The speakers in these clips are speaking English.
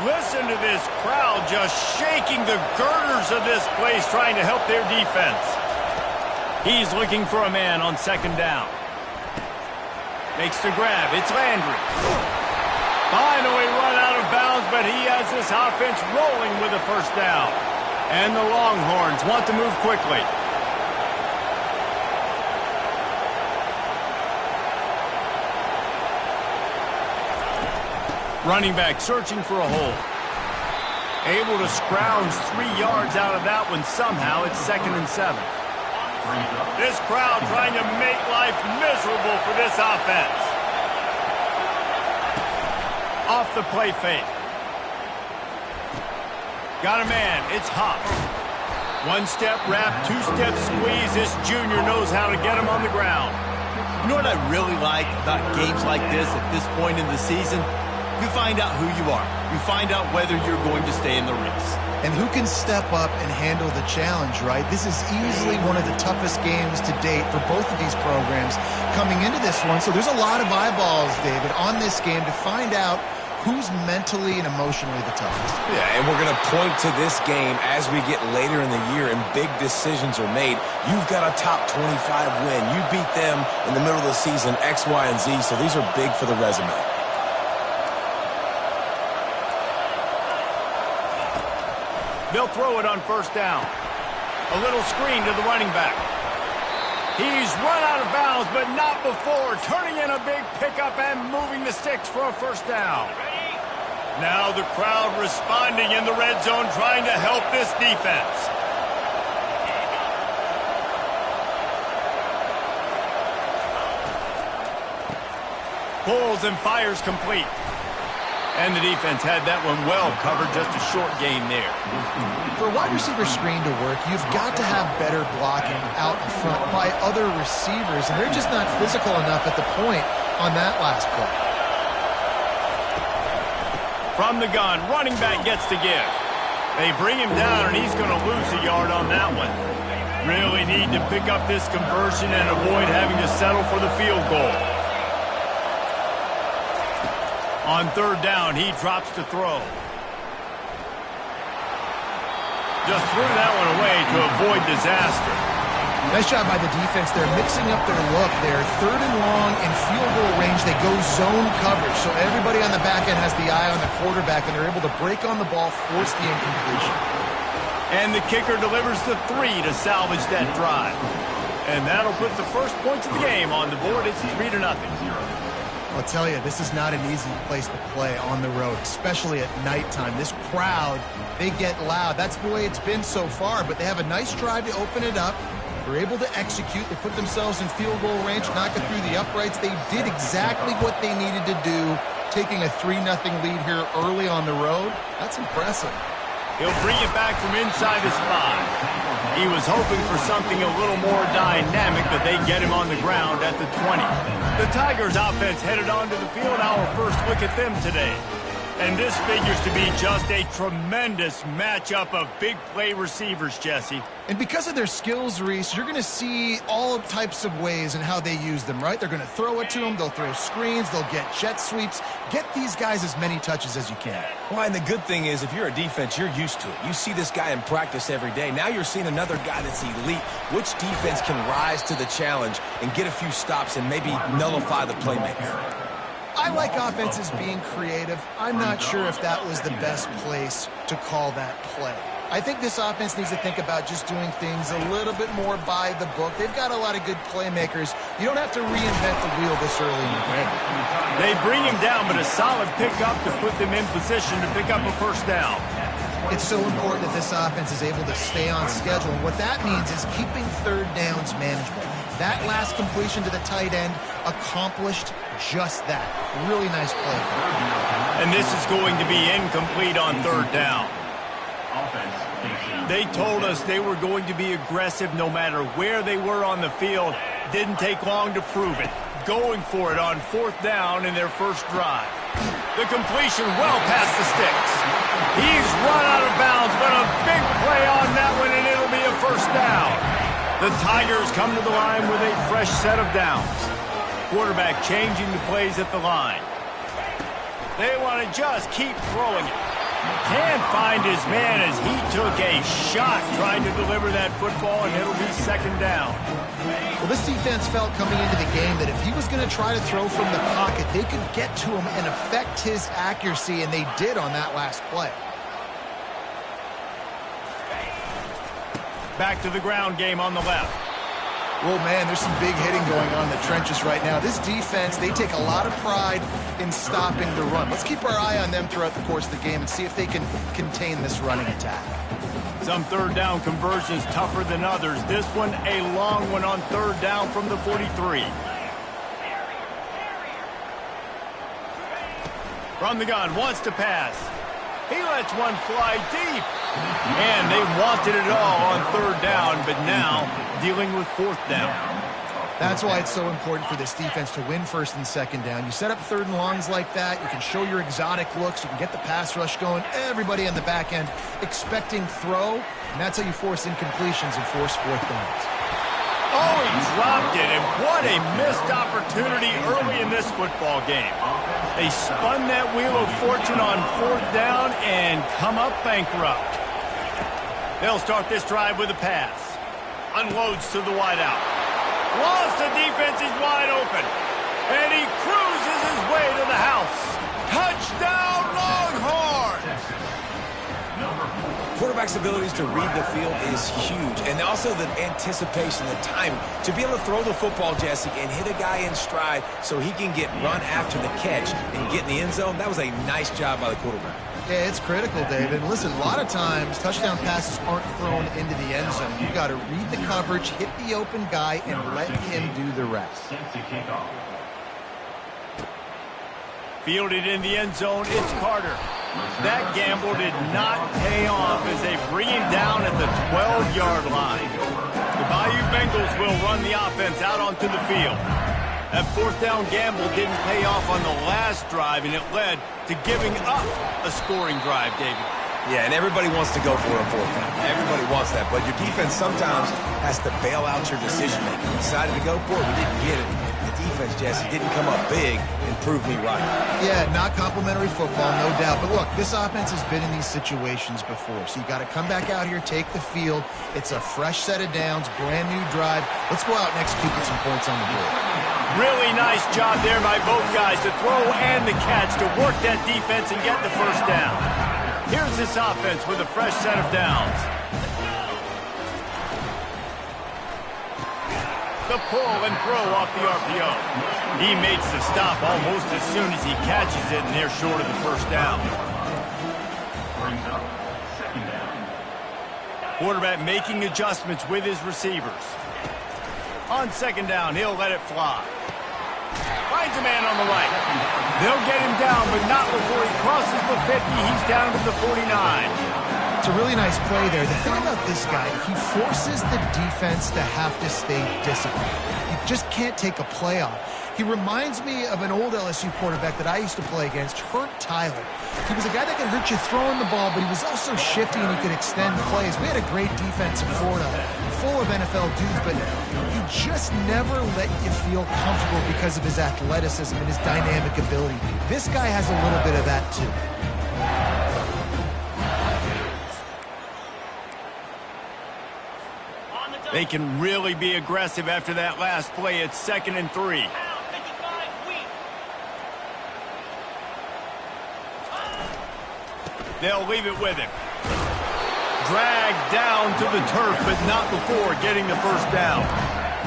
Listen to this crowd just shaking the girders of this place trying to help their defense. He's looking for a man on second down. Makes the grab. It's Landry. Finally run out of bounds, but he has this offense rolling with a first down. And the Longhorns want to move quickly. Running back searching for a hole. Able to scrounge 3 yards out of that one somehow. It's 2nd and 7. This crowd trying to make life miserable for this offense. Off the play fake. Got a man. It's Hop. 1-step wrap, 2-step squeeze. This junior knows how to get him on the ground. You know what I really like about games like this at this point in the season? You find out who you are. You find out whether you're going to stay in the race. And who can step up and handle the challenge, right? This is easily one of the toughest games to date for both of these programs coming into this one. So there's a lot of eyeballs, David, on this game to find out who's mentally and emotionally the toughest. Yeah, and we're going to point to this game as we get later in the year and big decisions are made. You've got a top 25 win. You beat them in the middle of the season, X, Y, and Z, so these are big for the resume. They'll throw it on first down. A little screen to the running back. He's run out of bounds, but not before. Turning in a big pickup and moving the sticks for a first down. Now the crowd responding in the red zone, trying to help this defense. Pulls and fires complete. And the defense had that one well covered, just a short gain there. For a wide receiver screen to work, you've got to have better blocking out in front by other receivers, and they're just not physical enough at the point on that last play. From the gun, running back gets to give. They bring him down, and he's going to lose a yard on that one. Really need to pick up this conversion and avoid having to settle for the field goal. On third down, he drops to throw. Just threw that one away to avoid disaster. Nice job by the defense. They're mixing up their look. They're third and long in field goal range. They go zone coverage. So everybody on the back end has the eye on the quarterback, and they're able to break on the ball, force the incompletion. And the kicker delivers the 3 to salvage that drive. And that'll put the first points of the game on the board. It's 3-0. I'll tell you, this is not an easy place to play on the road, especially at nighttime. This crowd, they get loud. That's the way it's been so far, but they have a nice drive to open it up. They're able to execute. They put themselves in field goal range, knock it through the uprights. They did exactly what they needed to do, taking a 3-0 lead here early on the road. That's impressive. He'll bring it back from inside his 5. He was hoping for something a little more dynamic, but they get him on the ground at the 20. The Tigers offense headed onto the field. Our first look at them today. And this figures to be just a tremendous matchup of big play receivers, Jesse. And because of their skills, Reese, you're going to see all types of ways in how they use them, right? They're going to throw it to them. They'll throw screens. They'll get jet sweeps. Get these guys as many touches as you can. Well, and the good thing is, if you're a defense, you're used to it. You see this guy in practice every day. Now you're seeing another guy that's elite. Which defense can rise to the challenge and get a few stops and maybe nullify the playmaker? I like offenses being creative. I'm not sure if that was the best place to call that play. I think this offense needs to think about just doing things a little bit more by the book. They've got a lot of good playmakers. You don't have to reinvent the wheel this early in the game. They bring him down, but a solid pickup to put them in position to pick up a first down. It's so important that this offense is able to stay on schedule. And what that means is keeping third downs manageable. That last completion to the tight end accomplished just that. Really nice play. And this is going to be incomplete on third down. They told us they were going to be aggressive no matter where they were on the field. Didn't take long to prove it. Going for it on fourth down in their first drive. The completion well past the sticks. He's run out of bounds, but a big play on that one, and it'll be a first down. The Tigers come to the line with a fresh set of downs. Quarterback changing the plays at the line. They want to just keep throwing it. can't find his man as he took a shot trying to deliver that football, and it'll be second down. Well, this defense felt coming into the game that if he was going to try to throw from the pocket, they could get to him and affect his accuracy, and they did on that last play. Back to the ground game on the left. Well, man, there's some big hitting going on in the trenches right now. This defense, they take a lot of pride in stopping the run. Let's keep our eye on them throughout the course of the game and see if they can contain this running attack. Some third down conversions tougher than others. This one a long one on third down from the 43. From the gun, wants to pass. He lets one fly deep. And they wanted it all on third down, but now dealing with fourth down. That's why it's so important for this defense to win first and second down. You set up third and longs like that, you can show your exotic looks, you can get the pass rush going, everybody on the back end expecting throw, and that's how you force incompletions and force fourth downs. Oh, he dropped it, and what a missed opportunity early in this football game. They spun that wheel of fortune on fourth down and come up bankrupt. They'll start this drive with a pass. Unloads to the wideout. Lost, the defense is wide open. And he cruises his way to the house. Touchdown, Longhorns! Quarterback's abilities to read the field is huge, and also the anticipation, the timing. To be able to throw the football, Jesse, and hit a guy in stride so he can get run after the catch and get in the end zone, that was a nice job by the quarterback. Yeah, it's critical, David. Listen, a lot of times touchdown passes aren't thrown into the end zone. You've got to read the coverage, hit the open guy, and let him do the rest. Fielded in the end zone, it's Carter. That gamble did not pay off as they bring him down at the 12-yard line. The Bayou Bengals will run the offense out onto the field. That fourth down gamble didn't pay off on the last drive, and it led to giving up a scoring drive, David. Yeah, and everybody wants to go for a fourth down. Everybody wants that, but your defense sometimes has to bail out your decision-making. We decided to go for it, we didn't get it. The defense, Jesse, didn't come up big and prove me right. Yeah, not complimentary football, no doubt. But look, this offense has been in these situations before, so you got to come back out here, take the field. It's a fresh set of downs, brand new drive. Let's go out and execute with some points on the board. Really nice job there by both guys to throw and the catch to work that defense and get the first down. Here's this offense with a fresh set of downs. The pull and throw off the RPO. He makes the stop almost as soon as he catches it, and they're short of the first down. Quarterback making adjustments with his receivers. On second down, he'll let it fly. Finds a man on the right. They'll get him down, but not before he crosses the 50. He's down to the 49. It's a really nice play there. The thing about this guy, he forces the defense to have to stay disciplined. You just can't take a play off. He reminds me of an old LSU quarterback that I used to play against, Hurt Tyler. He was a guy that could hurt you throwing the ball, but he was also shifty and he could extend plays. We had a great defense in Florida, full of NFL dudes, but he just never let you feel comfortable because of his athleticism and his dynamic ability. This guy has a little bit of that too. They can really be aggressive after that last play. It's 2nd and 3. They'll leave it with him. Dragged down to the turf, but not before getting the first down.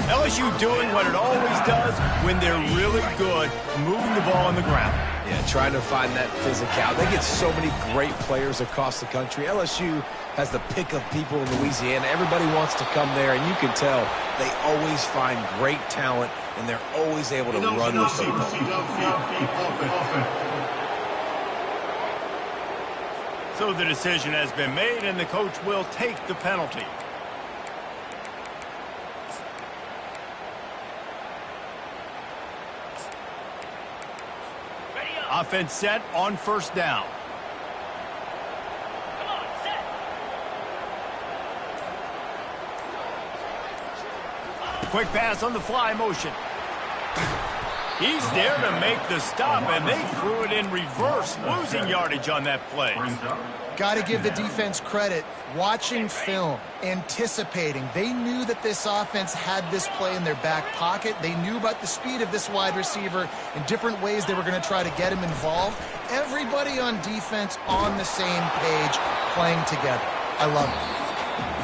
LSU doing what it always does when they're really good, moving the ball on the ground. Yeah, trying to find that physicality. They get so many great players across the country. LSU has the pick of people in Louisiana. Everybody wants to come there, and you can tell they always find great talent, and they're always able to run the football. So the decision has been made, and the coach will take the penalty. Offense set on first down. Come on, set. Quick pass on the fly motion. He's there to make the stop, and they threw it in reverse, losing yardage on that play. Got to give the defense credit. Watching film, anticipating. They knew that this offense had this play in their back pocket. They knew about the speed of this wide receiver and different ways they were going to try to get him involved. Everybody on defense on the same page, playing together. I love it.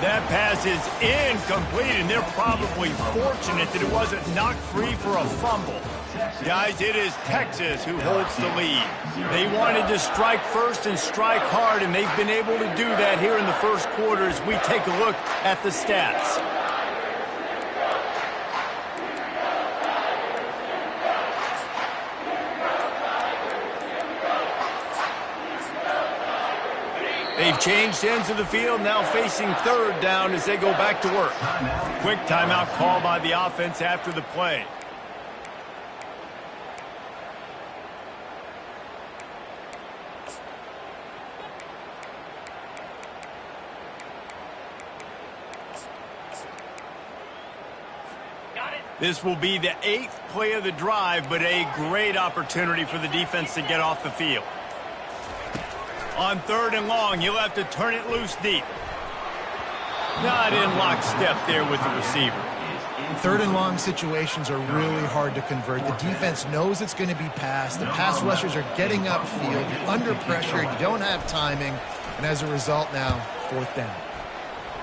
That pass is incomplete, and they're probably fortunate that it wasn't knocked free for a fumble. Guys, it is Texas who holds the lead. They wanted to strike first and strike hard, and they've been able to do that here in the first quarter as we take a look at the stats. They've changed ends of the field, now facing third down as they go back to work. Quick timeout call by the offense after the play. This will be the 8th play of the drive, but a great opportunity for the defense to get off the field. On 3rd and long, you'll have to turn it loose deep. Not in lockstep there with the receiver. 3rd and long situations are really hard to convert. The defense knows it's going to be passed. The pass rushers are getting upfield. You're under pressure. You don't have timing. And as a result now, 4th down.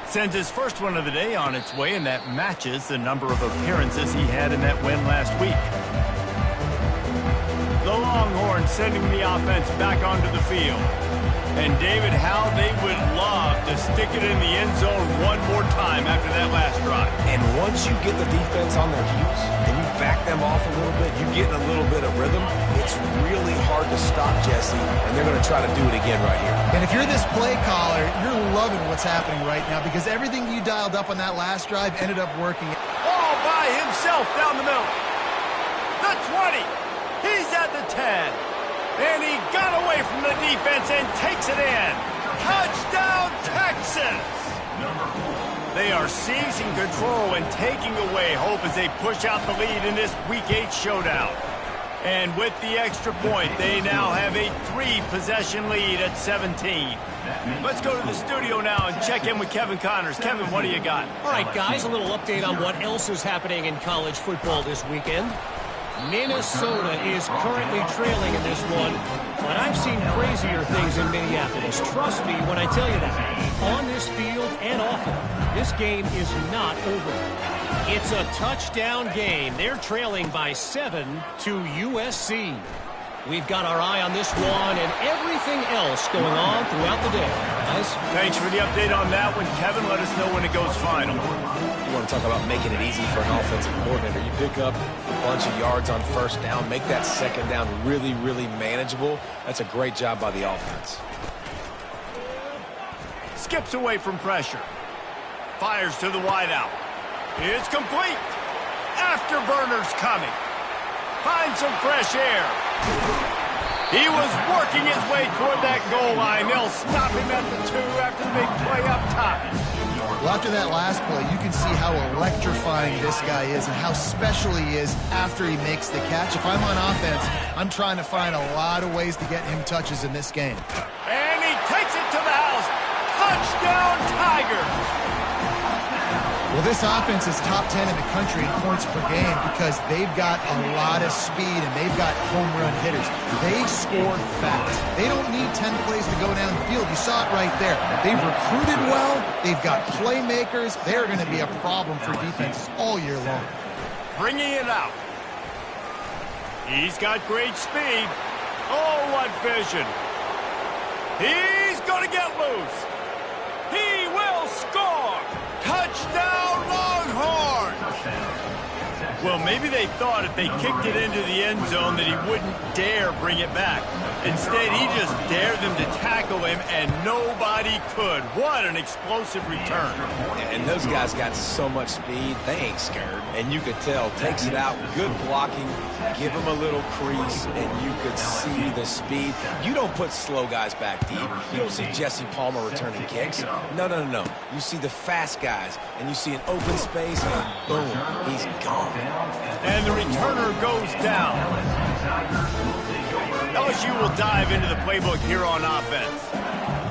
Sends his first one of the day on its way, and that matches the number of appearances he had in that win last week. The Longhorns sending the offense back onto the field. And David, how they would love to stick it in the end zone one more time after that last drive. And once you get the defense on their heels and you back them off a little bit, you get a little bit of rhythm, it's really hard to stop, Jesse, and they're going to try to do it again right here. And if you're this play caller, you're loving what's happening right now because everything you dialed up on that last drive ended up working. All by himself down the middle. The 20. He's at the 10. And he got away from the defense and takes it in. Touchdown, Texas! They are seizing control and taking away hope as they push out the lead in this Week 8 showdown. And with the extra point, they now have a 3-possession lead at 17. Let's go to the studio now and check in with Kevin Connors. Kevin, what do you got? All right, guys, a little update on what else is happening in college football this weekend. Minnesota is currently trailing in this one, but I've seen crazier things in Minneapolis. Trust me when I tell you that. On this field and off it, this game is not over. It's a touchdown game. They're trailing by 7 to USC. We've got our eye on this one and everything else going on throughout the day. Guys, thanks for the update on that one. Kevin, let us know when it goes final. You want to talk about making it easy for an offensive coordinator. You pick up a bunch of yards on 1st down, make that 2nd down really, really manageable. That's a great job by the offense. Skips away from pressure. Fires to the wideout. It's complete. Afterburner's coming. Finds some fresh air. He was working his way toward that goal line. They'll stop him at the 2 after the big play up top. Well, after that last play, you can see how electrifying this guy is and how special he is after he makes the catch. If I'm on offense, I'm trying to find a lot of ways to get him touches in this game. And he takes it to the house. Touchdown, Tigers! Well, this offense is top 10 in the country in points per game because they've got a lot of speed and they've got home run hitters. They score fast. They don't need 10 plays to go down the field. You saw it right there. They've recruited well. They've got playmakers. They're going to be a problem for defenses all year long. Bringing it out. He's got great speed. Oh, what vision. He's going to get loose. He will score. Touchdown, Longhorns! Well, maybe they thought if they kicked it into the end zone that he wouldn't dare bring it back. Instead, he just dared them to tackle him, and nobody could. What an explosive return. And those guys got so much speed, they ain't scared. And you could tell, takes it out, good blocking, give him a little crease, and you could see the speed. You don't put slow guys back deep. You don't see Jesse Palmer returning kicks. No, no, no, no. You see the fast guys, and you see an open space, and boom, he's gone. And the returner goes down. LSU will dive into the playbook here on offense.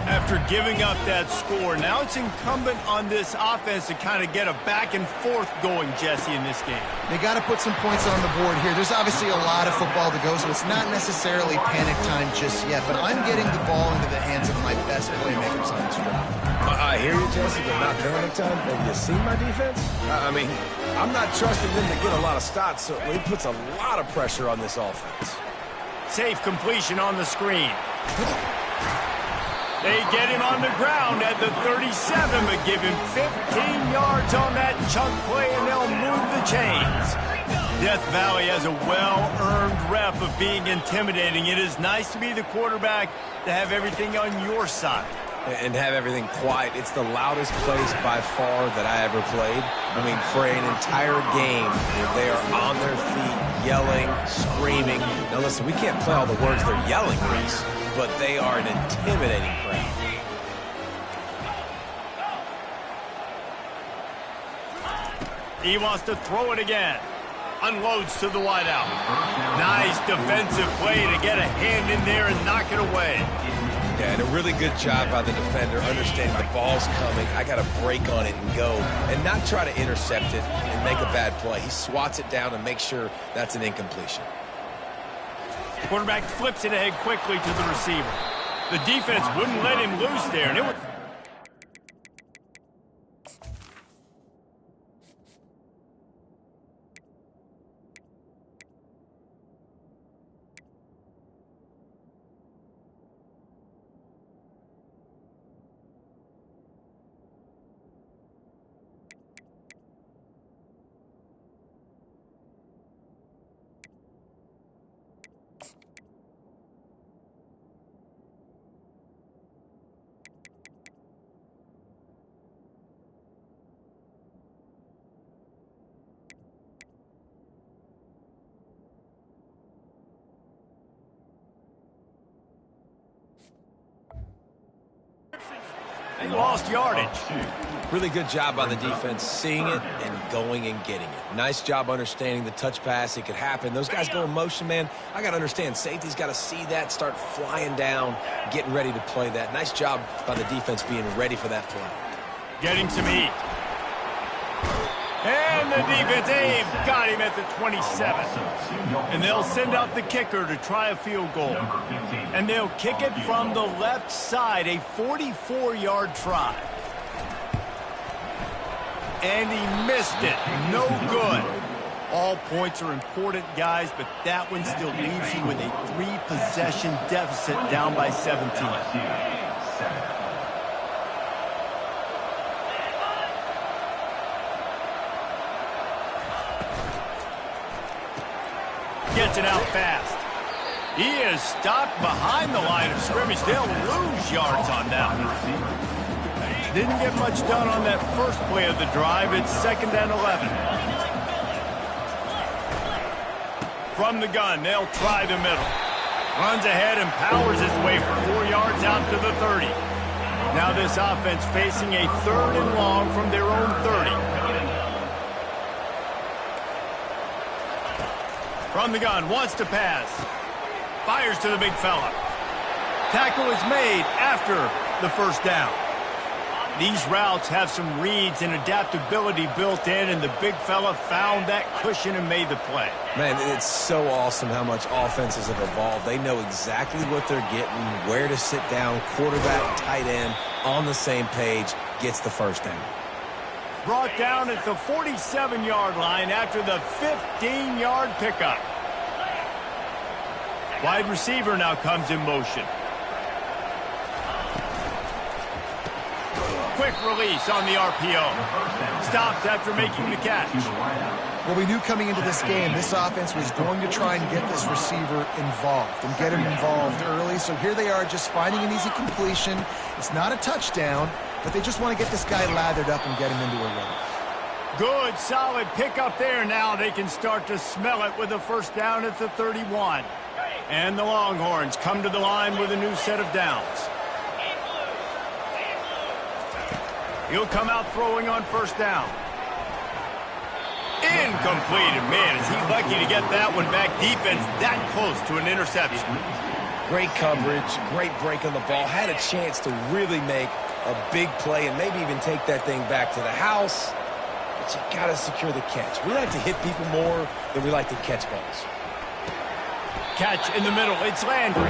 After giving up that score, now it's incumbent on this offense to kind of get a back and forth going, Jesse, in this game. They got to put some points on the board here. There's obviously a lot of football to go, so it's not necessarily panic time just yet, but I'm getting the ball into the hands of my best playmakers on this drive. I hear you, Jesse, but not panic time. Have you seen my defense? I mean, I'm not trusting them to get a lot of stops, so it puts a lot of pressure on this offense. Safe completion on the screen. They get him on the ground at the 37, but give him 15 yards on that chunk play, and they'll move the chains. Death Valley has a well-earned rep of being intimidating. It is nice to be the quarterback, to have everything on your side. And have everything quiet. It's the loudest place by far that I ever played. I mean, for an entire game, they are on their feet, yelling, screaming. Now listen, we can't play all the words they're yelling, Reese, but they are an intimidating crowd. He wants to throw it again. Unloads to the wideout. Nice defensive play to get a hand in there and knock it away. Yeah, and a really good job by the defender, understanding the ball's coming. I got to break on it and go, and not try to intercept it and make a bad play. He swats it down and makes sure that's an incompletion. Quarterback flips it ahead quickly to the receiver. The defense wouldn't let him loose there, and it was... He lost yardage. Really good job by the defense, seeing it and going and getting it. Nice job understanding the touch pass. It could happen. Those guys go in motion, man. I got to understand. Safety's got to see that, start flying down, getting ready to play that. Nice job by the defense being ready for that play. Getting some heat. And the defense, they've got him at the 27. And they'll send out the kicker to try a field goal. And they'll kick it from the left side, a 44-yard try. And he missed it. No good. All points are important, guys, but that one still leaves you with a 3-possession deficit down by 17. Gets it out fast. He is stopped behind the line of scrimmage. They'll lose yards on that one. Didn't get much done on that first play of the drive. It's 2nd and 11. From the gun, they'll try the middle. Runs ahead and powers his way for 4 yards out to the 30. Now this offense facing a 3rd and long from their own 30. From the gun, wants to pass. Fires to the big fella. Tackle is made after the first down. These routes have some reads and adaptability built in, and the big fella found that cushion and made the play. Man, it's so awesome how much offenses have evolved. They know exactly what they're getting, where to sit down, quarterback, tight end, on the same page, gets the first down. Brought down at the 47-yard line after the 15-yard pickup. Wide receiver now comes in motion. Quick release on the RPO. Stopped after making the catch. Well, we knew coming into this game, this offense was going to try and get this receiver involved and get him involved early. So here they are just finding an easy completion. It's not a touchdown, but they just want to get this guy lathered up and get him into a rhythm. Good, solid pickup there. Now they can start to smell it with a first down at the 31. And the Longhorns come to the line with a new set of downs. He'll come out throwing on first down. Incomplete. And man, is he lucky to get that one back. Defense that close to an interception. Great coverage, great break on the ball. Had a chance to really make a big play and maybe even take that thing back to the house. But you got to secure the catch. We like to hit people more than we like to catch balls. Catch in the middle. It's Landry.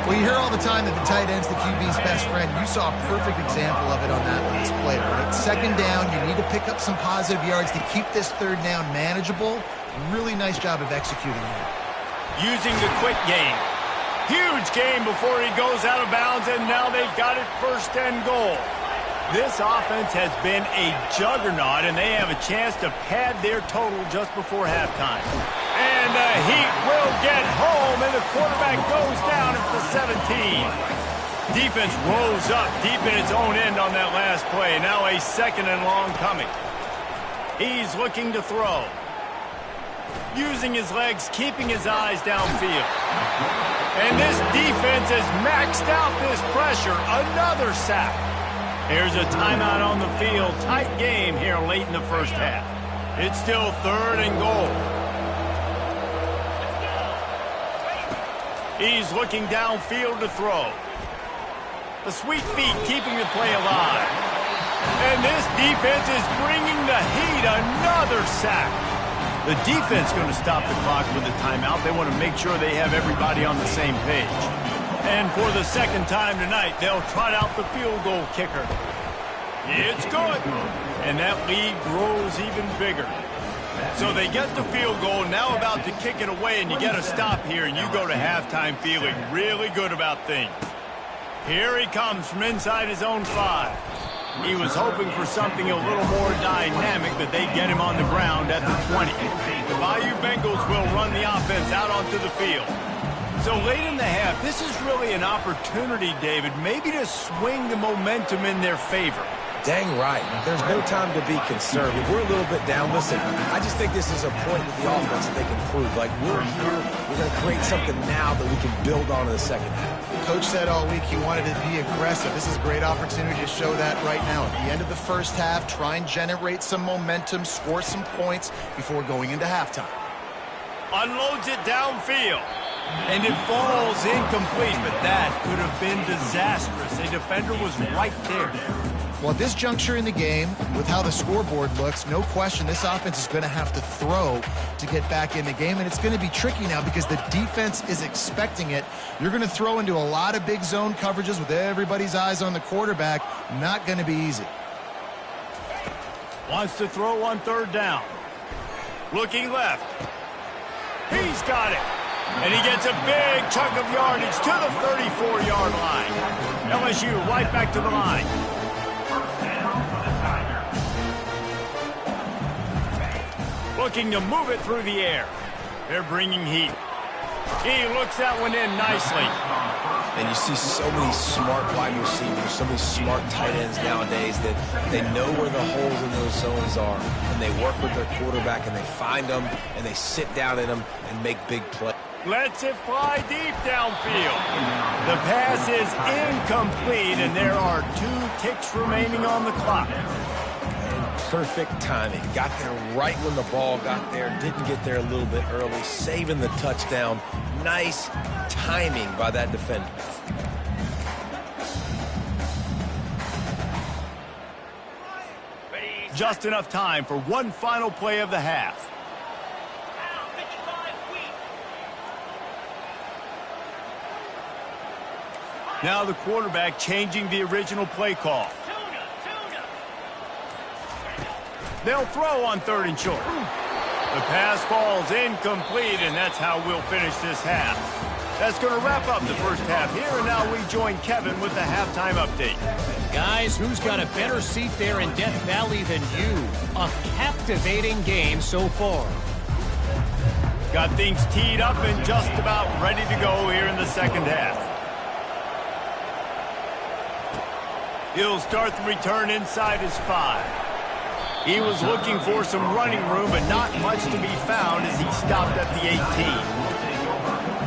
Well, you hear all the time that the tight end's the QB's best friend. You saw a perfect example of it on that last play, right? Second down, you need to pick up some positive yards to keep this third down manageable. Really nice job of executing that. Using the quick game. Huge game before he goes out of bounds, and now they've got it first and goal. This offense has been a juggernaut, and they have a chance to pad their total just before halftime. And the Heat will get home, and the quarterback goes down at the 17. Defense rose up deep in its own end on that last play. Now a second and long coming. He's looking to throw. Using his legs, keeping his eyes downfield. And this defense has maxed out this pressure. Another sack. Here's a timeout on the field. Tight game here late in the first half. It's still third and goal. He's looking downfield to throw. The sweet feet keeping the play alive. And this defense is bringing the Heat another sack. The defense going to stop the clock with a timeout. They want to make sure they have everybody on the same page. And for the second time tonight, they'll trot out the field goal kicker. It's good. And that lead grows even bigger. So they get the field goal, now about to kick it away, and you get a stop here, and you go to halftime feeling really good about things. Here he comes from inside his own 5. He was hoping for something a little more dynamic, but they get him on the ground at the 20. The Bayou Bengals will run the offense out onto the field. So late in the half, this is really an opportunity, David, maybe to swing the momentum in their favor. Dang right. There's no time to be conservative. We're a little bit down. Listen, I just think this is a point with the offense that they can prove. Like, we're here, we're going to create something now that we can build on in the second half. Coach said all week he wanted to be aggressive. This is a great opportunity to show that right now. At the end of the first half, try and generate some momentum, score some points before going into halftime. Unloads it downfield. And it falls incomplete, but that could have been disastrous. A defender was right there. Well, at this juncture in the game, with how the scoreboard looks, no question this offense is going to have to throw to get back in the game, and it's going to be tricky now because the defense is expecting it. You're going to throw into a lot of big zone coverages with everybody's eyes on the quarterback. Not going to be easy. Wants to throw on third down. Looking left. He's got it. And he gets a big chunk of yardage to the 34-yard line. LSU right back to the line. Looking to move it through the air. They're bringing heat. He looks that one in nicely. And you see so many smart wide receivers, so many smart tight ends nowadays that they know where the holes in those zones are. And they work with their quarterback and they find them and they sit down in them and make big plays. Lets it fly deep downfield. The pass is incomplete, and there are 2 ticks remaining on the clock. And perfect timing. Got there right when the ball got there. Didn't get there a little bit early. Saving the touchdown. Nice timing by that defender. Just enough time for one final play of the half. Now the quarterback changing the original play call. They'll throw on third and short. The pass falls incomplete, and that's how we'll finish this half. That's going to wrap up the first half here, and now we join Kevin with the halftime update. Guys, who's got a better seat there in Death Valley than you? A captivating game so far. Got things teed up and just about ready to go here in the second half. He'll start the return inside his 5. He was looking for some running room, but not much to be found as he stopped at the 18.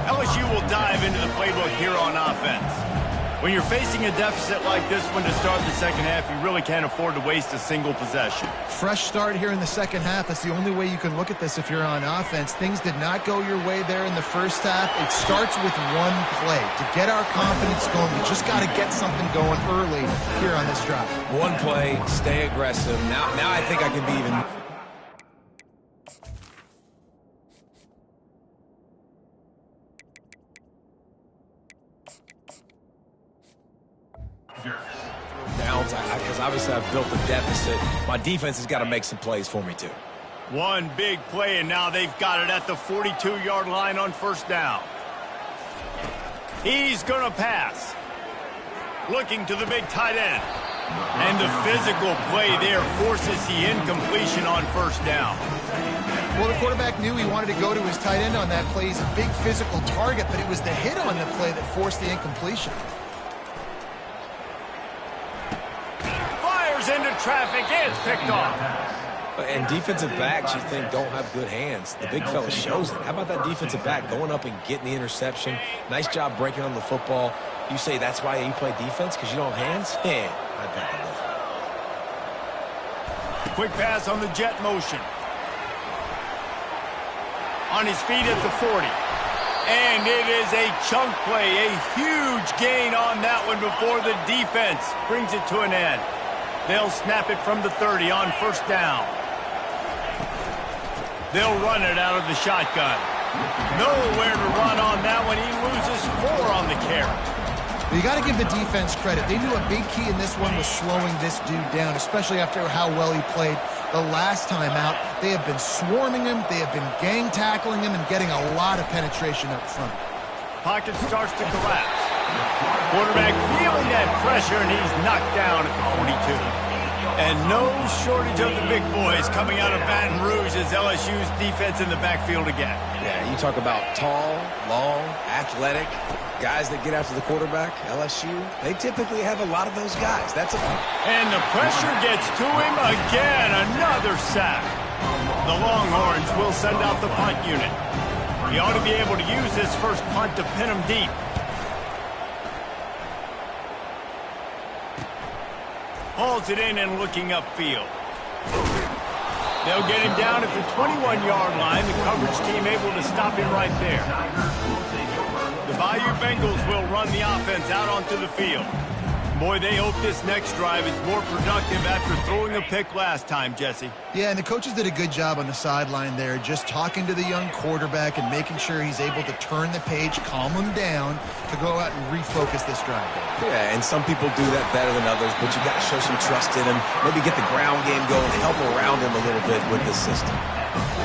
LSU will dive into the playbook here on offense. When you're facing a deficit like this one to start the second half, you really can't afford to waste a single possession. Fresh start here in the second half. That's the only way you can look at this if you're on offense. Things did not go your way there in the first half. It starts with one play. To get our confidence going, we just got to get something going early here on this drive. One play, stay aggressive. Now I think I can be even... downs, because obviously I've built a deficit. My defense has got to make some plays for me too. One big play, and now they've got it at the 42-yard line on first down. He's going to pass. Looking to the big tight end. And the physical play there forces the incompletion on first down. Well, the quarterback knew he wanted to go to his tight end on that play. He's a big physical target, but it was the hit on the play that forced the incompletion. Into traffic, it's picked off. And defensive backs, you think, don't have good hands. The big fella shows it. How about that defensive back going up and getting the interception? Nice job breaking on the football. You say that's why you play defense, because you don't have hands? Yeah, I bet you. Quick pass on the jet motion. On his feet at the 40. And it is a chunk play, a huge gain on that one before the defense brings it to an end. They'll snap it from the 30 on first down. They'll run it out of the shotgun. Nowhere to run on that one. He loses 4 on the carry. You got to give the defense credit. They knew a big key in this one was slowing this dude down, especially after how well he played the last time out. They have been swarming him. They have been gang tackling him and getting a lot of penetration up front. Pocket starts to collapse. Quarterback feeling that pressure, and he's knocked down at the 42. And no shortage of the big boys coming out of Baton Rouge as LSU's defense in the backfield again. Yeah, you talk about tall, long, athletic guys that get after the quarterback. LSU, they typically have a lot of those guys. And the pressure gets to him again. Another sack. The Longhorns will send out the punt unit. He ought to be able to use this first punt to pin him deep. Hauls it in and looking upfield. They'll get him down at the 21-yard line. The coverage team able to stop him right there. The Bayou Bengals will run the offense out onto the field. Boy, they hope this next drive is more productive after throwing a pick last time, Jesse. Yeah, and the coaches did a good job on the sideline there, just talking to the young quarterback and making sure he's able to turn the page, calm him down, to go out and refocus this drive. Yeah, and some people do that better than others, but you got to show some trust in him, maybe get the ground game going, help around him a little bit with this system.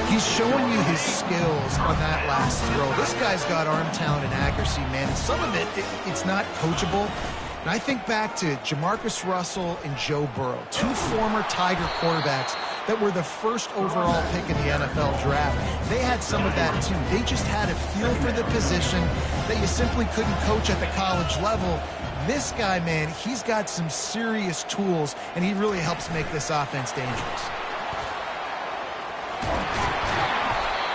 He's showing you his skills on that last throw. This guy's got arm talent and accuracy, man, and some of it's not coachable. And I think back to Jamarcus Russell and Joe Burrow, 2 former Tiger quarterbacks that were the first overall pick in the NFL draft. They had some of that too. They just had a feel for the position that you simply couldn't coach at the college level. This guy, man, he's got some serious tools, and he really helps make this offense dangerous.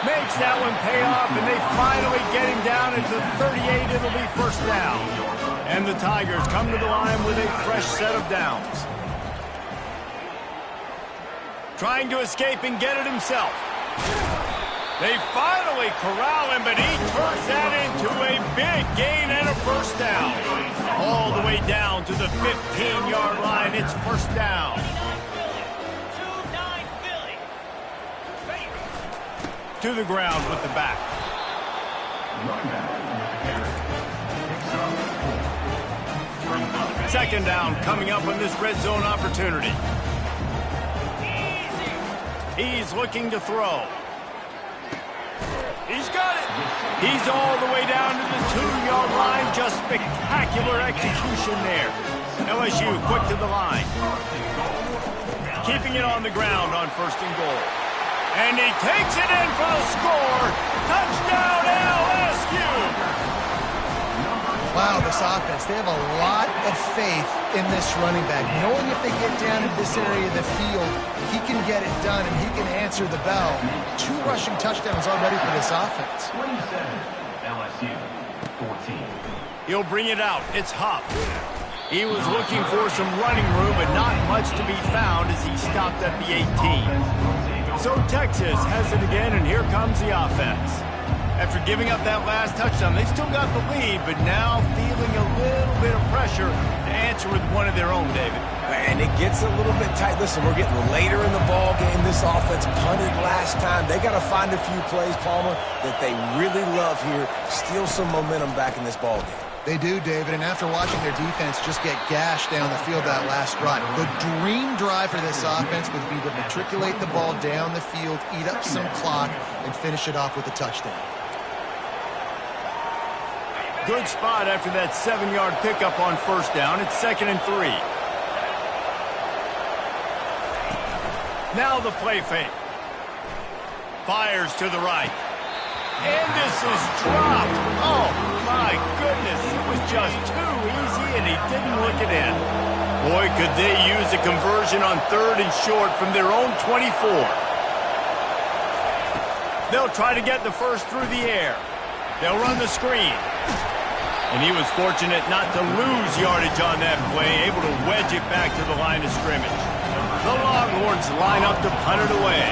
Makes that one pay off, and they finally get him down at the 38. It'll be first down. And the Tigers come to the line with a fresh set of downs. Trying to escape and get it himself. They finally corral him, but he turns that into a big gain and a first down. All the way down to the 15-yard line. It's first down. To the ground with the back. Second down coming up on this red zone opportunity. He's looking to throw. He's got it. He's all the way down to the line, just spectacular execution there. LSU quick to the line. Keeping it on the ground on 1st and goal. And he takes it in for the score. Touchdown, LSU! Wow, this offense, they have a lot of faith in this running back. Knowing if they get down in this area of the field, he can get it done and he can answer the bell. 2 rushing touchdowns already for this offense. 27, LSU, 14. He'll bring it out. It's Huff. He was looking for some running room, but not much to be found as he stopped at the 18. So Texas has it again, and here comes the offense. After giving up that last touchdown, they still got the lead, but now feeling a little bit of pressure to answer with one of their own, David. And it gets a little bit tight. Listen, we're getting later in the ball game. This offense punted last time. They got to find a few plays, Palmer, that they really love here. Steal some momentum back in this ball game. They do, David, and after watching their defense just get gashed down the field that last run, the dream drive for this offense would be to matriculate the ball down the field, eat up some clock, and finish it off with a touchdown. Good spot after that 7-yard pickup on 1st down. It's 2nd and 3. Now the play fake. Fires to the right. And this is dropped. Oh, my goodness. It was just too easy, and he didn't look it in. Boy, could they use a conversion on 3rd and short from their own 24. They'll try to get the first through the air. They'll run the screen. And he was fortunate not to lose yardage on that play, able to wedge it back to the line of scrimmage. The Longhorns line up to punt it away.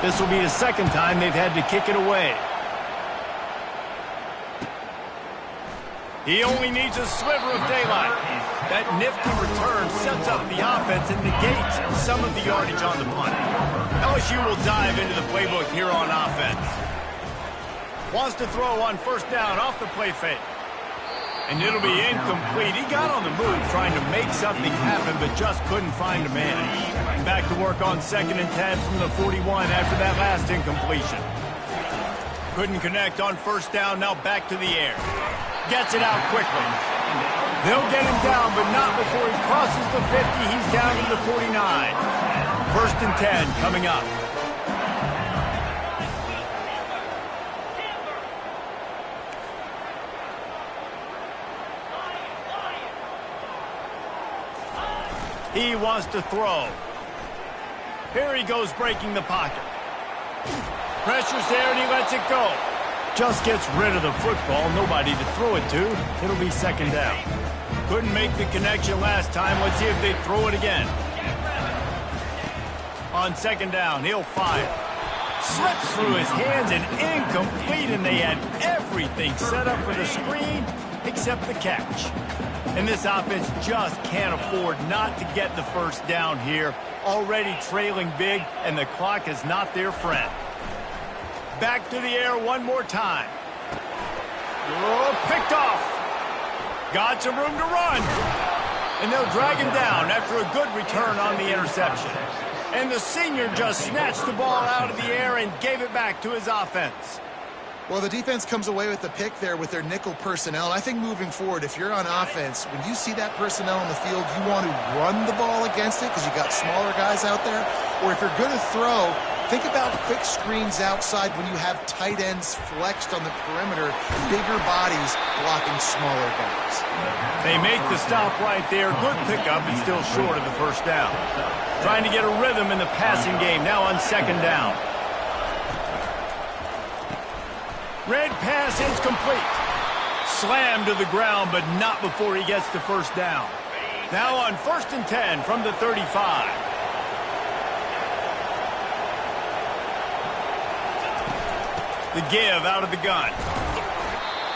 This will be the 2nd time they've had to kick it away. He only needs a sliver of daylight. That nifty return sets up the offense and negates some of the yardage on the punt. LSU will dive into the playbook here on offense. Wants to throw on 1st down off the play fake. And it'll be incomplete. He got on the move trying to make something happen, but just couldn't find a man. Back to work on 2nd and 10 from the 41 after that last incompletion. Couldn't connect on 1st down, now back to the air. Gets it out quickly. They'll get him down, but not before he crosses the 50. He's down to the 49. 1st and 10 coming up. He wants to throw. Here he goes breaking the pocket. Pressure's there and he lets it go. Just gets rid of the football. Nobody to throw it to. It'll be 2nd down. Couldn't make the connection last time. Let's see if they throw it again. On 2nd down, he'll fire. Slips through his hands and incomplete, and they had everything set up for the screen except the catch. And this offense just can't afford not to get the 1st down here. Already trailing big, and the clock is not their friend. Back to the air one more time. Oh, picked off. Got some room to run. And they'll drag him down after a good return on the interception. And the senior just snatched the ball out of the air and gave it back to his offense. Well, the defense comes away with the pick there with their nickel personnel. I think moving forward, if you're on offense, when you see that personnel on the field, you want to run the ball against it because you got smaller guys out there. Or if you're going to throw, think about quick screens outside when you have tight ends flexed on the perimeter, bigger bodies blocking smaller guys. They make the stop right there. Good pickup and still short of the 1st down. Trying to get a rhythm in the passing game now on 2nd down. Red pass is complete. Slammed to the ground, but not before he gets the 1st down. Now on 1st and 10 from the 35. The give out of the gun.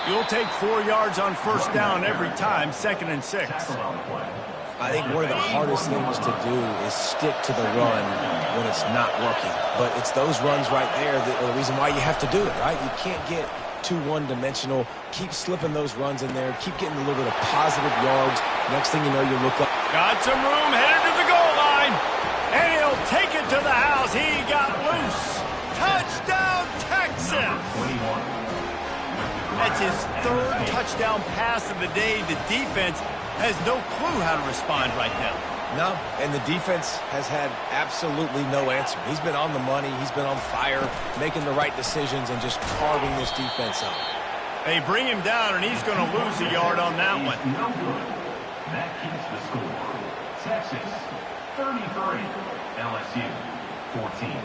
You'll take 4 yards on 1st down every time, 2nd and 6. I think one of the hardest things to do is stick to the run when it's not working. But it's those runs right there that are the reason why you have to do it, right? You can't get too one-dimensional. Keep slipping those runs in there. Keep getting a little bit of positive yards. Next thing you know, you look up. Got some room, headed to the goal line. And he'll take it to the house. He got loose. Touchdown, Texas. That's his third touchdown pass of the day. The defense has no clue how to respond right now. No, and the defense has had absolutely no answer. He's been on the money. He's been on fire, making the right decisions and just carving this defense up. They bring him down, and he's going to lose a yard on that one. No good. That keeps the score. Texas 33, LSU 14.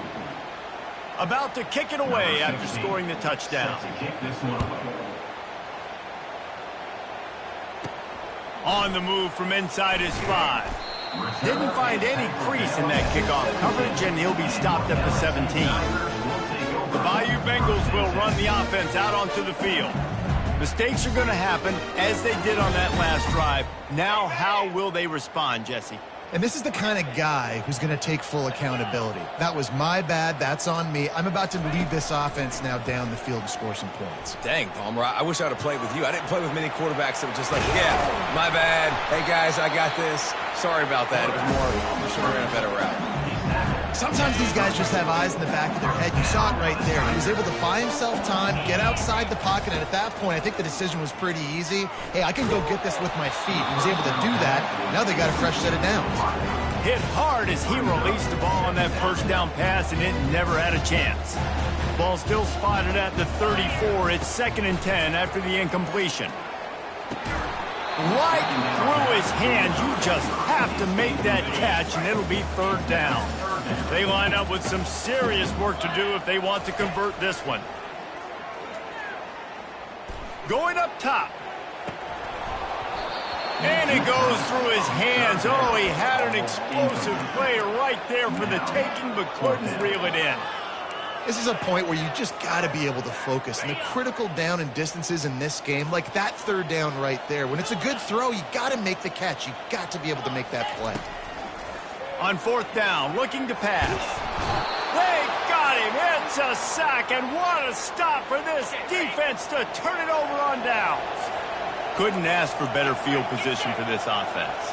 About to kick it away after scoring the touchdown. Set to kick this one away. On the move from inside his 5. Didn't find any crease in that kickoff coverage, and he'll be stopped at the 17. The Bayou Bengals will run the offense out onto the field. Mistakes are going to happen, as they did on that last drive. Now, how will they respond, Jesse? And this is the kind of guy who's going to take full accountability. That was my bad. That's on me. I'm about to lead this offense now down the field to score some points. Dang, Palmer, I wish I would have played with you. I didn't play with many quarterbacks that were just like, yeah, my bad. Hey, guys, I got this. Sorry about that. It was more, we should have ran a better route. Sometimes these guys just have eyes in the back of their head. You saw it right there. He was able to buy himself time, get outside the pocket, and at that point, I think the decision was pretty easy. Hey, I can go get this with my feet. He was able to do that. Now they got a fresh set of downs. Hit hard as he released the ball on that first down pass, and it never had a chance. Ball still spotted at the 34. It's 2nd and 10 after the incompletion. Right through his hands. You just have to make that catch, and it'll be 3rd down. They line up with some serious work to do if they want to convert this one. Going up top. And it goes through his hands. Oh, he had an explosive play right there for the taking, but couldn't reel it in. This is a point where you just got to be able to focus. And the critical down and distances in this game, like that 3rd down right there, when it's a good throw, you got to make the catch. You got to be able to make that play. On 4th down, looking to pass. They got him. It's a sack, and what a stop for this defense to turn it over on downs. Couldn't ask for better field position for this offense.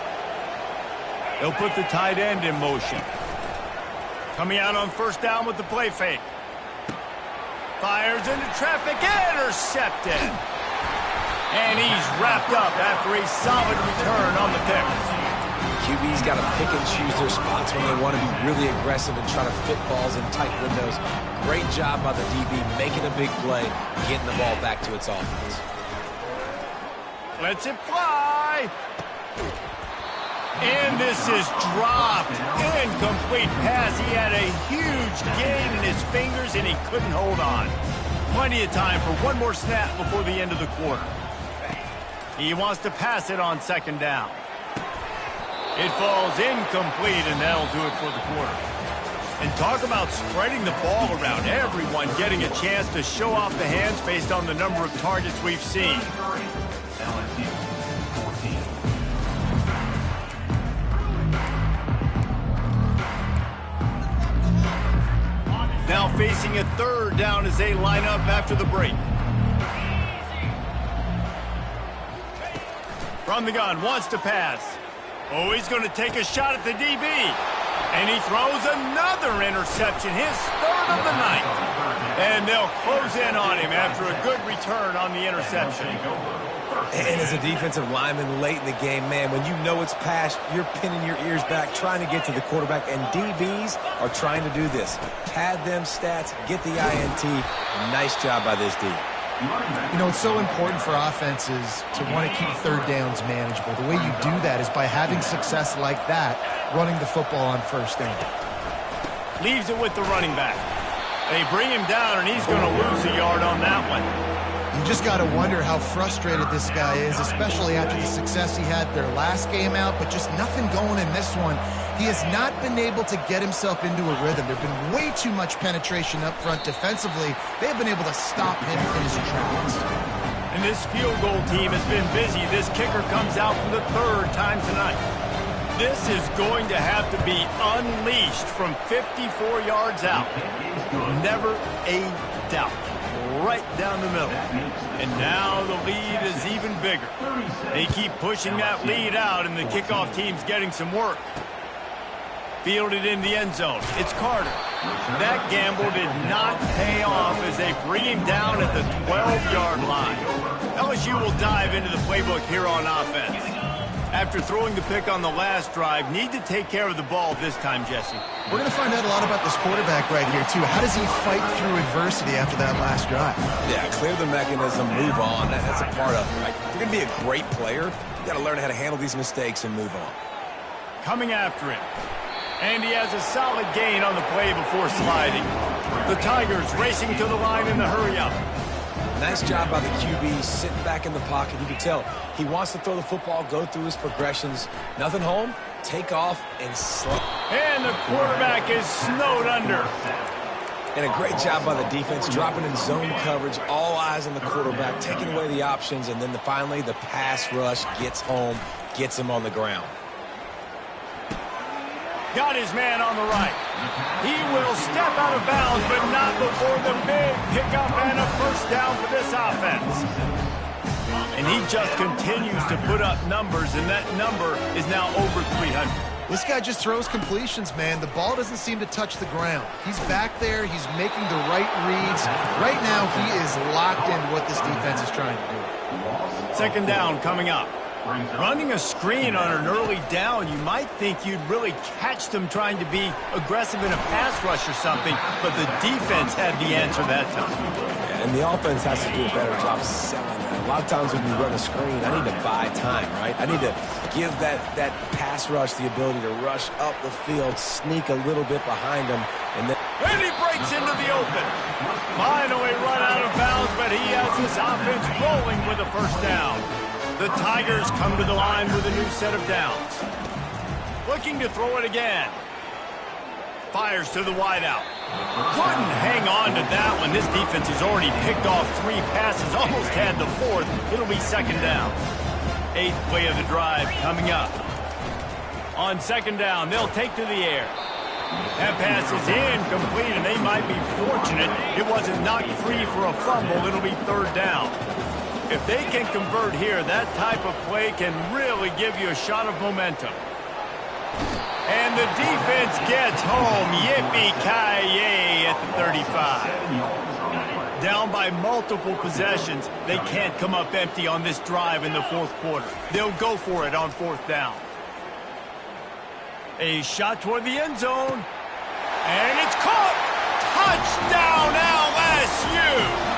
They'll put the tight end in motion. Coming out on 1st down with the play fake. Fires into traffic, intercepted. And he's wrapped up after a solid return on the pick. QB's got to pick and choose their spots when they want to be really aggressive and try to fit balls in tight windows. Great job by the DB making a big play, getting the ball back to its offense. Lets it fly. And this is dropped. Incomplete pass. He had a huge gain in his fingers, and he couldn't hold on. Plenty of time for one more snap before the end of the quarter. He wants to pass it on 2nd down. It falls incomplete, and that'll do it for the quarter. And talk about spreading the ball around. Everyone getting a chance to show off the hands based on the number of targets we've seen. LSU 14. Now facing a 3rd down as they line up after the break. From the gun, wants to pass. Oh, he's going to take a shot at the DB. And he throws another interception, his 3rd of the night. And they'll close in on him after a good return on the interception. And as a defensive lineman late in the game, man, when you know it's passed, you're pinning your ears back, trying to get to the quarterback, and DBs are trying to do this. Pad them stats, get the INT. Nice job by this D. You know, it's so important for offenses to want to keep 3rd downs manageable. The way you do that is by having success like that, running the football on 1st down. Leaves it with the running back. They bring him down, and he's going to lose a yard on that one. You just got to wonder how frustrated this guy is, especially after the success he had their last game out, but just nothing going in this one. He has not been able to get himself into a rhythm. There's been way too much penetration up front defensively. They've been able to stop him in his tracks. And this field goal team has been busy. This kicker comes out for the 3rd time tonight. This is going to have to be unleashed from 54 yards out. Never a doubt. Right down the middle. And now the lead is even bigger. They keep pushing that lead out, and the kickoff team's getting some work. Fielded in the end zone. It's Carter. That gamble did not pay off as they bring him down at the 12-yard line. LSU will dive into the playbook here on offense. After throwing the pick on the last drive, need to take care of the ball this time, Jesse. We're going to find out a lot about this quarterback right here, too. How does he fight through adversity after that last drive? Yeah, clear the mechanism, move on. That's a part of it, right? If you're going to be a great player, you got to learn how to handle these mistakes and move on. Coming after him. And he has a solid gain on the play before sliding. The Tigers racing to the line in the hurry-up. Nice job by the QB, sitting back in the pocket. You can tell he wants to throw the football, go through his progressions. Nothing home, take off, and slide. And the quarterback is snowed under. And a great job by the defense, dropping in zone coverage, all eyes on the quarterback, taking away the options, and then finally the pass rush gets home, gets him on the ground. Got his man on the right. He will step out of bounds, but not before the big pickup and a first down for this offense. And he just continues to put up numbers, and that number is now over 300. This guy just throws completions, man. The ball doesn't seem to touch the ground. He's back there. He's making the right reads. Right now, he is locked into what this defense is trying to do. Second down coming up. Running a screen on an early down, you might think you'd really catch them trying to be aggressive in a pass rush or something, but the defense had the answer that time. Yeah, and the offense has to do a better job selling that. A lot of times when you run a screen, I need to buy time, right? I need to give that pass rush the ability to rush up the field, sneak a little bit behind them, and then... And he breaks into the open. Finally run out of bounds, but he has his offense rolling with a first down. The Tigers come to the line with a new set of downs. Looking to throw it again. Fires to the wideout. Couldn't hang on to that one. This defense has already picked off 3 passes, almost had the 4th. It'll be second down. 8th play of the drive coming up. On second down, they'll take to the air. That pass is incomplete, and they might be fortunate it wasn't knocked free for a fumble. It'll be third down. If they can convert here, that type of play can really give you a shot of momentum. And the defense gets home. Yippee-ki-yay at the 35. Down by multiple possessions, they can't come up empty on this drive in the 4th quarter. They'll go for it on 4th down. A shot toward the end zone. And it's caught. Touchdown LSU.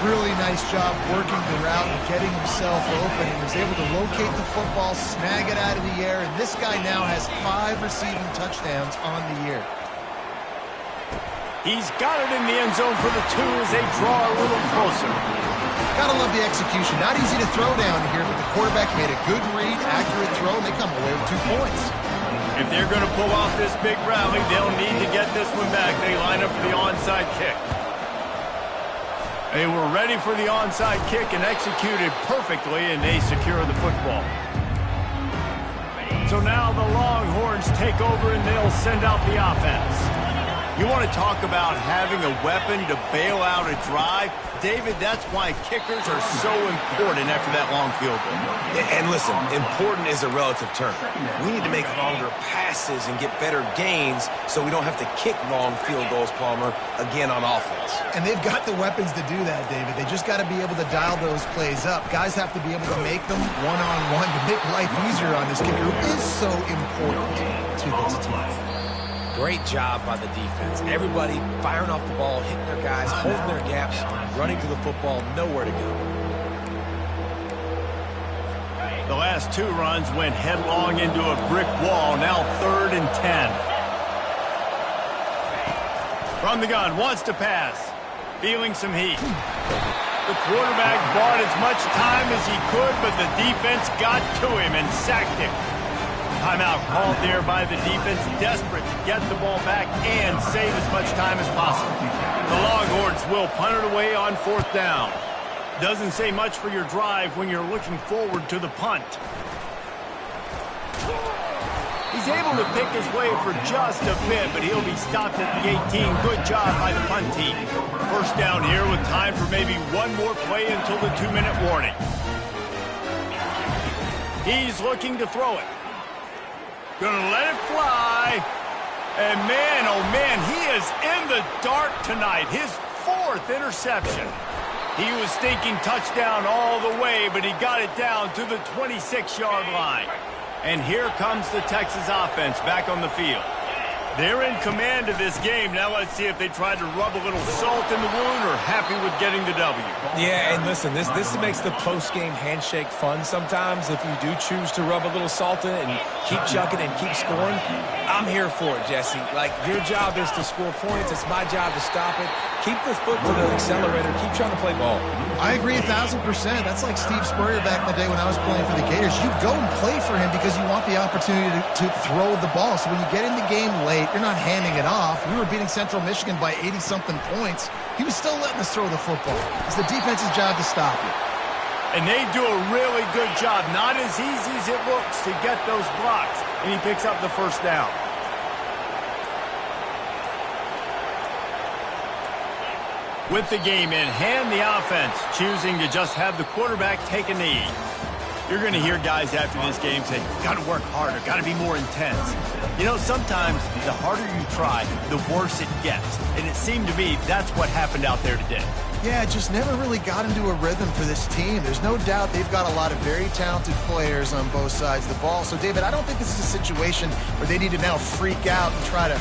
Really nice job working the route and getting himself open. He was able to locate the football, snag it out of the air, and this guy now has 5 receiving touchdowns on the year. He's got it in the end zone for the 2 as they draw a little closer. Gotta love the execution. Not easy to throw down here, but the quarterback made a good read, accurate throw, and they come away with 2 points. If they're going to pull off this big rally, they'll need to get this one back. They line up for the onside kick. They were ready for the onside kick and executed perfectly, and they secure the football. So now the Longhorns take over, and they'll send out the offense. You want to talk about having a weapon to bail out a drive? David, that's why kickers are so important after that long field goal. And listen, important is a relative term. We need to make longer passes and get better gains so we don't have to kick long field goals, Palmer, again on offense. And they've got the weapons to do that, David. They just got to be able to dial those plays up. Guys have to be able to make them one-on-one to make life easier on this kicker, who is so important to this team. Great job by the defense. Everybody firing off the ball, hitting their guys, holding their gaps, running to the football, nowhere to go. The last 2 runs went headlong into a brick wall. Now 3rd and 10. From the gun, wants to pass. Feeling some heat. The quarterback bought as much time as he could, but the defense got to him and sacked him. Timeout called there by the defense, desperate to get the ball back and save as much time as possible. The Longhorns will punt it away on 4th down. Doesn't say much for your drive when you're looking forward to the punt. He's able to pick his way for just a bit, but he'll be stopped at the 18. Good job by the punt team. First down here with time for maybe one more play until the 2-minute warning. He's looking to throw it. Gonna let it fly. And man, oh man, he is in the dark tonight. His 4th interception. He was thinking touchdown all the way, but he got it down to the 26-yard line. And here comes the Texas offense back on the field. They're in command of this game. Now let's see if they try to rub a little salt in the wound or happy with getting the W. Yeah, and listen, this makes the post-game handshake fun sometimes if you do choose to rub a little salt in it and keep chucking and keep scoring. I'm here for it, Jesse. Like, your job is to score points. It's my job to stop it. Keep the foot to the accelerator. Keep trying to play ball. I agree 1,000%. That's like Steve Spurrier back in the day when I was playing for the Gators. You go and play for him because you want the opportunity to throw the ball. So when you get in the game late, you're not handing it off. We were beating Central Michigan by 80-something points. He was still letting us throw the football. It's the defense's job to stop it. And they do a really good job. Not as easy as it looks to get those blocks. And he picks up the first down. With the game in hand, the offense choosing to just have the quarterback take a knee. You're going to hear guys after this game say, got to work harder, got to be more intense. You know, sometimes the harder you try, the worse it gets. And it seemed to me that's what happened out there today. Yeah, it just never really got into a rhythm for this team. There's no doubt they've got a lot of very talented players on both sides of the ball. So, David, I don't think this is a situation where they need to now freak out and try to